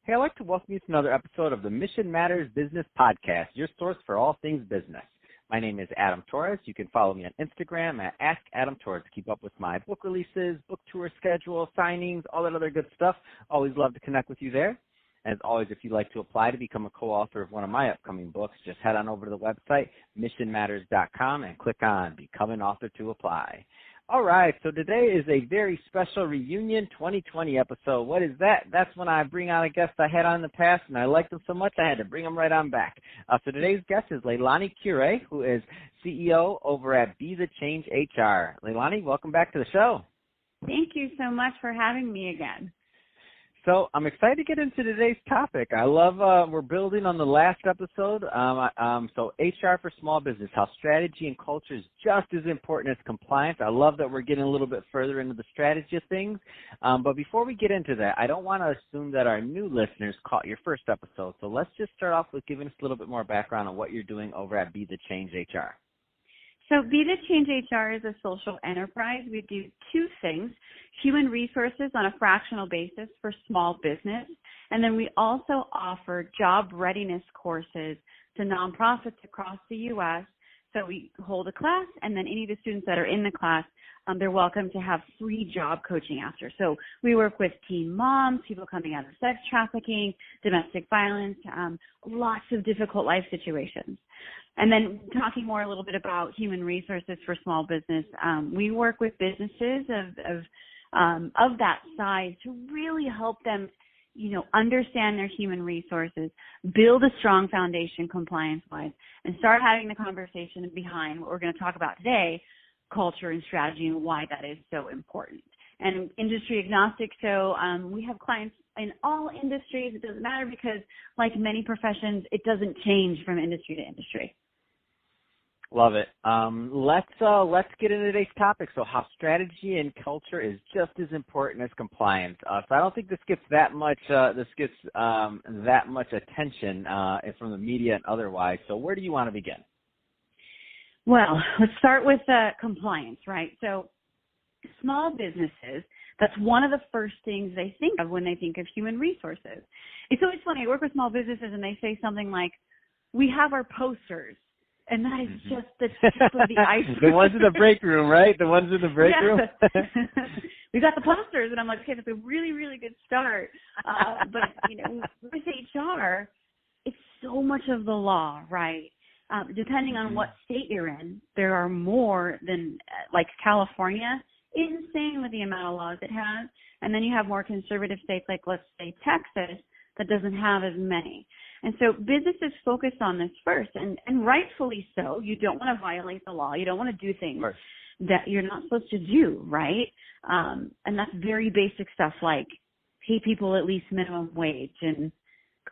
Hey, I'd like to welcome you to another episode of the Mission Matters Business Podcast, your source for all things business. My name is Adam Torres. You can follow me on Instagram at AskAdamTorres to keep up with my book releases, book tour schedule, signings, all that other good stuff. Always love to connect with you there. As always, if you'd like to apply to become a co-author of one of my upcoming books, just head on over to the website, missionmatters.com, and click on Become an Author to apply. All right, so today is a very special reunion 2020 episode. What is that? That's when I bring on a guest I had on in the past, and I liked them so much I had to bring them right on back. So today's guest is LeiLani Quiray, who is CEO over at Be The Change HR. LeiLani, welcome back to the show. Thank you so much for having me again. So I'm excited to get into today's topic. I love we're building on the last episode. So HR for small business, how strategy and culture is just as important as compliance. I love that we're getting a little bit further into the strategy of things. But before we get into that, I don't want to assume that our new listeners caught your first episode. So let's just start off with giving us a little bit more background on what you're doing over at Be The Change HR. So Be The Change HR is a social enterprise. We do two things: human resources on a fractional basis for small business, and then we also offer job readiness courses to nonprofits across the U.S. So we hold a class, and then any of the students that are in the class, they're welcome to have free job coaching after. So we work with teen moms, people coming out of sex trafficking, domestic violence, lots of difficult life situations. And then talking more a little bit about human resources for small business, we work with businesses of that size to really help them, understand their human resources, build a strong foundation compliance-wise, and start having the conversation behind what we're going to talk about today, culture and strategy, and why that is so important. And industry agnostic, so we have clients in all industries. It doesn't matter because, like many professions, it doesn't change from industry to industry. Love it. Let's get into today's topic. So how strategy and culture is just as important as compliance. So I don't think this gets that much attention from the media and otherwise. So where do you want to begin? Well, let's start with compliance, right? So small businesses, that's one of the first things they think of when they think of human resources. It's always funny. I work with small businesses and they say something like, "We have our posters." And that is just the tip of the iceberg. The ones in the break room, right? The ones in the break room? We got the posters, and I'm like, okay, that's a really, really good start. But, with HR, it's so much of the law, right? Depending on what state you're in, there are more than, like California, insane with the amount of laws it has. And then you have more conservative states like, let's say, Texas, that doesn't have as many. And so businesses focus on this first, and rightfully so. You don't want to violate the law. You don't want to do things that you're not supposed to do, right? And that's very basic stuff like pay people at least minimum wage and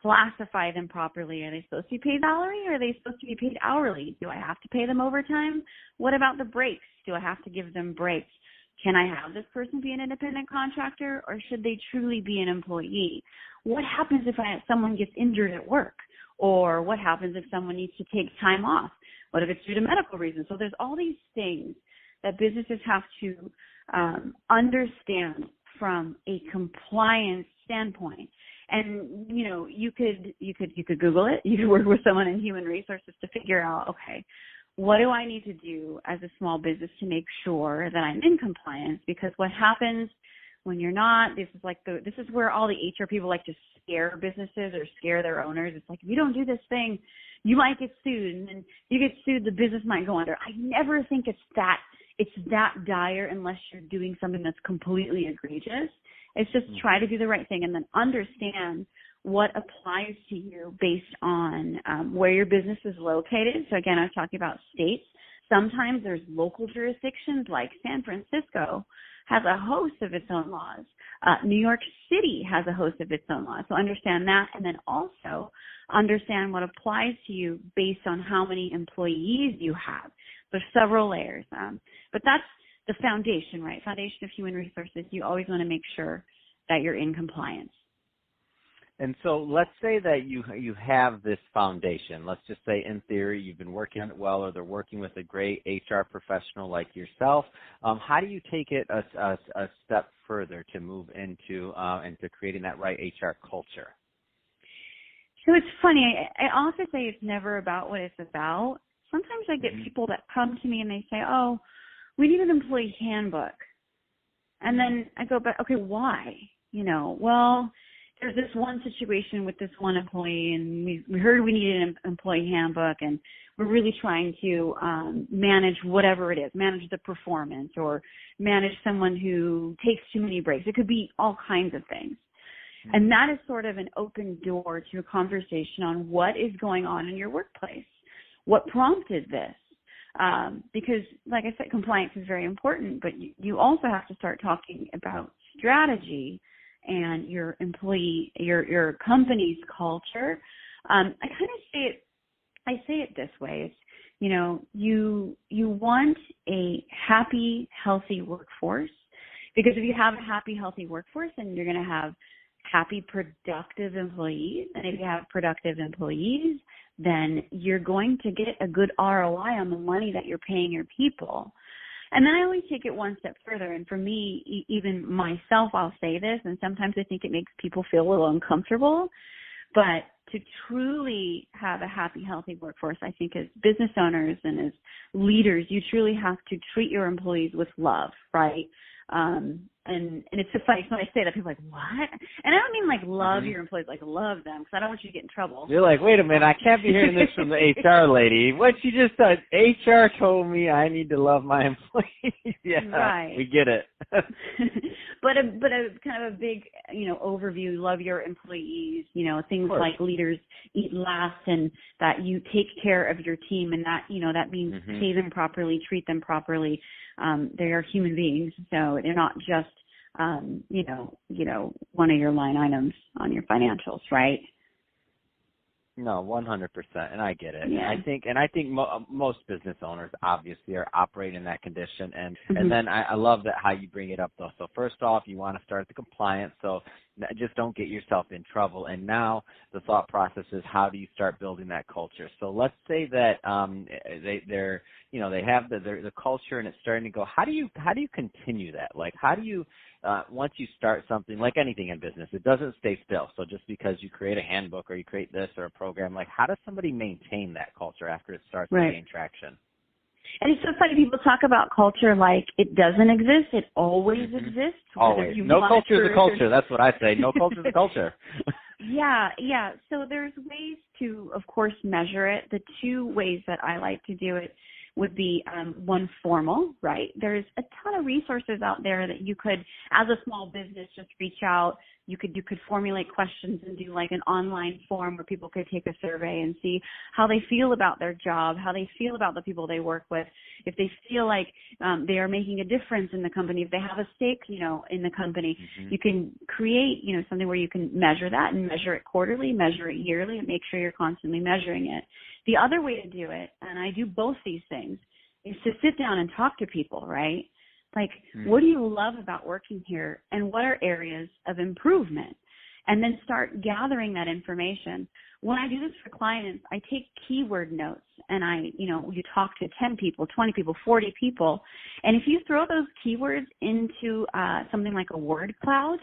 classify them properly. Are they supposed to be paid salary or are they supposed to be paid hourly? Do I have to pay them overtime? What about the breaks? Do I have to give them breaks? Can I have this person be an independent contractor, or should they truly be an employee? What happens if someone gets injured at work? Or what happens if someone needs to take time off? What if it's due to medical reasons? So there's all these things that businesses have to understand from a compliance standpoint. And, you could Google it. You could work with someone in human resources to figure out, okay, what do I need to do as a small business to make sure that I'm in compliance? Because what happens when you're not, this is where all the HR people like to scare businesses or scare their owners. It's like, if you don't do this thing, you might get sued, and then you get sued, the business might go under. I never think it's that dire unless you're doing something that's completely egregious. It's just try to do the right thing and then understand what applies to you based on where your business is located. So again, I was talking about states. Sometimes there's local jurisdictions like San Francisco has a host of its own laws. New York City has a host of its own laws. So understand that, and then also understand what applies to you based on how many employees you have. There's several layers. But that's the foundation, right? Foundation of human resources. You always want to make sure that you're in compliance. And so let's say that you have this foundation. Let's just say in theory you've been working on it well, or they're working with a great HR professional like yourself. How do you take it a step further to move into creating that right HR culture? So it's funny. I often say it's never about what it's about. Sometimes I get people that come to me and they say, oh, we need an employee handbook. And then I go back, okay, why? Well, there's this one situation with this one employee, and we heard we needed an employee handbook, and we're really trying to manage whatever it is, manage the performance or manage someone who takes too many breaks. It could be all kinds of things. And that is sort of an open door to a conversation on what is going on in your workplace. What prompted this? Because, like I said, compliance is very important, but you also have to start talking about strategy and your employee, your company's culture. I say it this way. It's, you want a happy, healthy workforce, because if you have a happy, healthy workforce, then you're going to have happy, productive employees. And if you have productive employees, then you're going to get a good ROI on the money that you're paying your people. And then I always take it one step further. And for me, even myself, I'll say this, and sometimes I think it makes people feel a little uncomfortable. But to truly have a happy, healthy workforce, I think as business owners and as leaders, you truly have to treat your employees with love, right? And it's so funny. So when I say that, people are like, what? And I don't mean like love your employees, like love them, because I don't want you to get in trouble. You're like, wait a minute, I can't be hearing this from the HR lady. What she just said, HR told me I need to love my employees. Yeah, right. We get it. but a kind of a big, overview, love your employees, things like leaders eat last, and that you take care of your team, and that, that means pay them properly, treat them properly. They are human beings, so they're not just, one of your line items on your financials, right? No, 100%, and I get it. Yeah. And I think most business owners obviously are operating in that condition, and then I love that how you bring it up though. So first off, you want to start the compliance, so just don't get yourself in trouble. And now the thought process is, how do you start building that culture? So let's say that they have the culture and it's starting to go. How do you continue that? Like, how do you once you start something, like anything in business, it doesn't stay still. So just because you create a handbook or you create this or a program, like, how does somebody maintain that culture after it starts to gain traction? And it's so funny, people talk about culture like it doesn't exist. It always exists. Always. No culture is a culture. That's what I say. No culture is a culture. Yeah. So there's ways to, of course, measure it. The two ways that I like to do it would be one, formal, right? There's a ton of resources out there that you could, as a small business, just reach out. You could formulate questions and do like an online form where people could take a survey and see how they feel about their job, how they feel about the people they work with, if they feel like they are making a difference in the company, if they have a stake, in the company. You can create, something where you can measure that and measure it quarterly, measure it yearly, and make sure you're constantly measuring it. The other way to do it, and I do both these things, is to sit down and talk to people, right? Like, what do you love about working here, and what are areas of improvement? And then start gathering that information. When I do this for clients, I take keyword notes, and you talk to 10 people, 20 people, 40 people. And if you throw those keywords into something like a word cloud,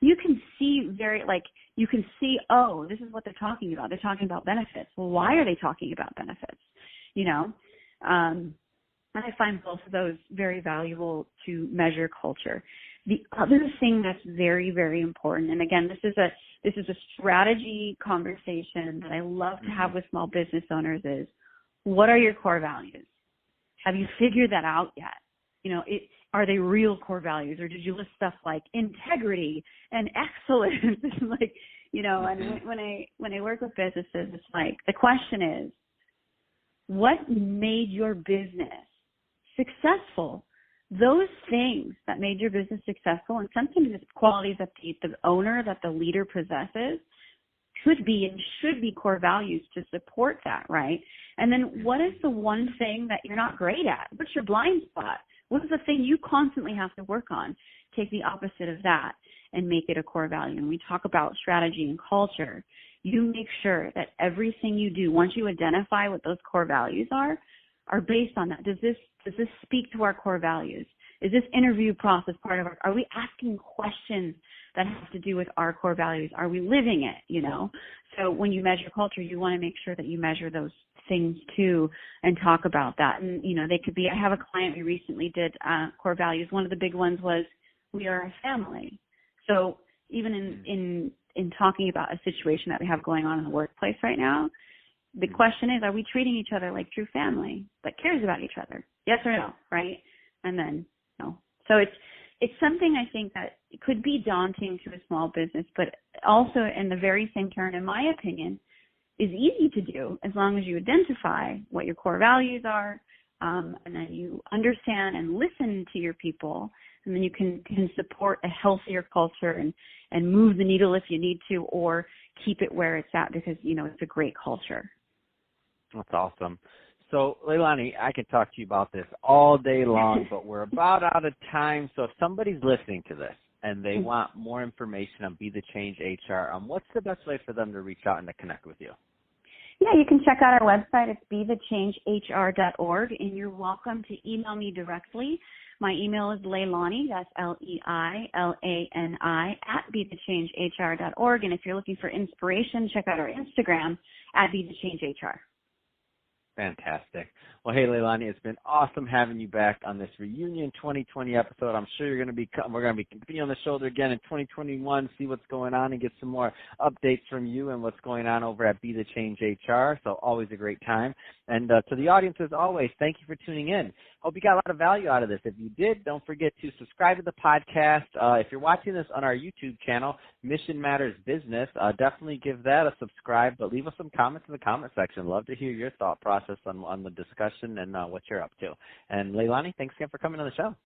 you can see oh, this is what they're talking about. They're talking about benefits. Well, why are they talking about benefits? And I find both of those very valuable to measure culture. The other thing that's very, very important, and again, this is a strategy conversation that I love to have with small business owners, is, what are your core values? Have you figured that out yet? Are they real core values, or did you list stuff like integrity and excellence? And when I work with businesses, it's like, the question is, what made your business successful? Those things that made your business successful, and sometimes it's qualities that the owner, that the leader possesses, could be and should be core values to support that, right? And then what is the one thing that you're not great at? What's your blind spot? What is the thing you constantly have to work on? Take the opposite of that and make it a core value. And we talk about strategy and culture. You make sure that everything you do, once you identify what those core values are based on that. Does this speak to our core values? Is this interview process part of are we asking questions that have to do with our core values? Are we living it, you know? So when you measure culture, you want to make sure that you measure those things too and talk about that. And, you know, they could be, I have a client we recently did core values. One of the big ones was we are a family. So even in talking about a situation that we have going on in the workplace right now, the question is, are we treating each other like true family that cares about each other? Yes or no, right? And then no. So it's something I think that could be daunting to a small business, but also in the very same turn, in my opinion, is easy to do as long as you identify what your core values are, and then you understand and listen to your people, and then you can support a healthier culture and move the needle if you need to, or keep it where it's at because, you know, it's a great culture. That's awesome. So, LeiLani, I could talk to you about this all day long, but we're about out of time. So if somebody's listening to this and they want more information on Be the Change HR, what's the best way for them to reach out and to connect with you? Yeah, you can check out our website. It's BeTheChangeHR.org, and you're welcome to email me directly. My email is LeiLani, that's LeiLani, @BeTheChangeHR.org. And if you're looking for inspiration, check out our Instagram @BeTheChangeHR. Fantastic. Well, hey, LeiLani, it's been awesome having you back on this reunion 2020 episode. I'm sure we're going to be continuing on the shoulder again in 2021, see what's going on and get some more updates from you and what's going on over at Be the Change HR. So always a great time. And to the audience, as always, thank you for tuning in. Hope you got a lot of value out of this. If you did, don't forget to subscribe to the podcast. If you're watching this on our YouTube channel, Mission Matters Business, definitely give that a subscribe, but leave us some comments in the comment section. Love to hear your thought process on the discussion and what you're up to. And LeiLani, thanks again for coming on the show.